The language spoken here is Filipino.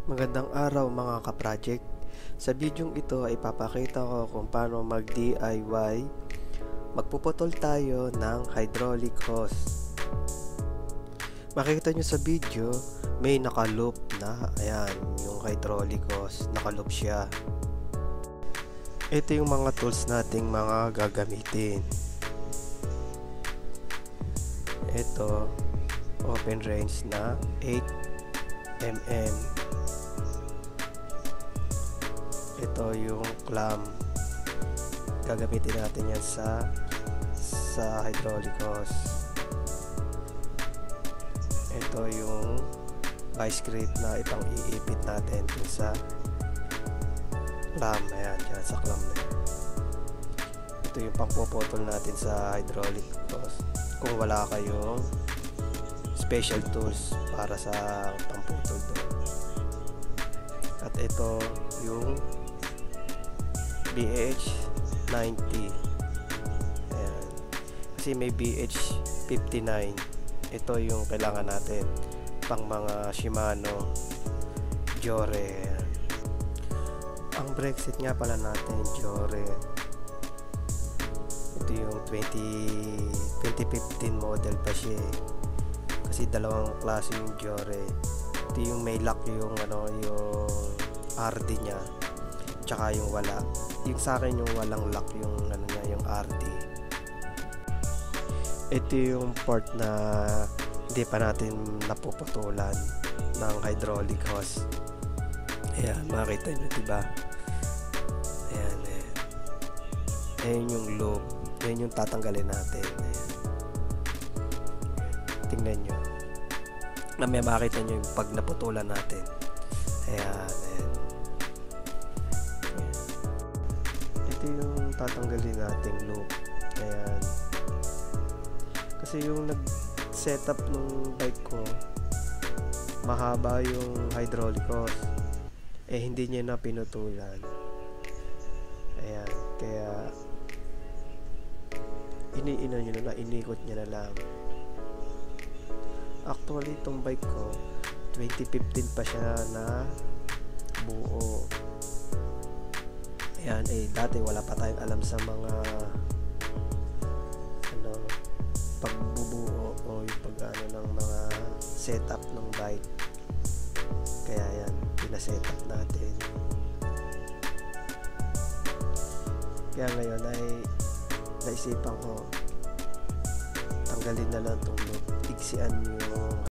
Magandang araw mga ka-project. Sa videong ito ay ipapakita ko kung paano mag-DIY. Magpuputol tayo ng hydraulic hose. Makikita nyo sa video, may naka-loop na. Ayan, yung hydraulic hose. Naka-loop siya. Ito yung mga tools nating mga gagamitin. Ito, open range na 8mm. Ito yung clamp, gagamitin natin yan sa hydraulic hose. Ito yung vice grip na itang iipit natin dun sa clamp. Ayan, dyan sa clamp na yan. Ito yung pangpuputol natin sa hydraulic hose kung wala kayong special tools para sa pangputol doon. At ito yung BH90. Ayan. Kasi may BH59. Ito yung kailangan natin pang mga Shimano, Jore. Ayan. Ang brake set nga pala natin, Jore. Ito yung 2015 model pa siya. Kasi dalawang klase yung Jore. Ito yung may lock yung yung RD niya, tsaka yung wala. Yung sa akin yung walang lock yung niya, yung RD. Ito yung part na hindi pa natin napuputulan ng hydraulic hose. Ayan, makita nyo diba? Ayan, ayan. Ayan yung loop. Ayan yung tatanggalin natin. Ayan. Tingnan nyo. May makita nyo yung pag naputulan natin. Ayan, ayan. Ito yung tatanggalin nating loop. Ayan. Kasi yung nag-setup ng bike ko, mahaba yung hydraulic hose. Hindi niya na pinutulan. Ayan. Kaya iniino nyo na lang, inikot niya na lang. Actually, itong bike ko 2015 pa siya na buo. Ayan, dati wala pa tayong alam sa mga pagbubuo o yung pag ng mga setup ng bike. Kaya yan, pina-setup natin. Kaya ngayon ay naisipan ko tanggalin na lang itong loop, iksian yung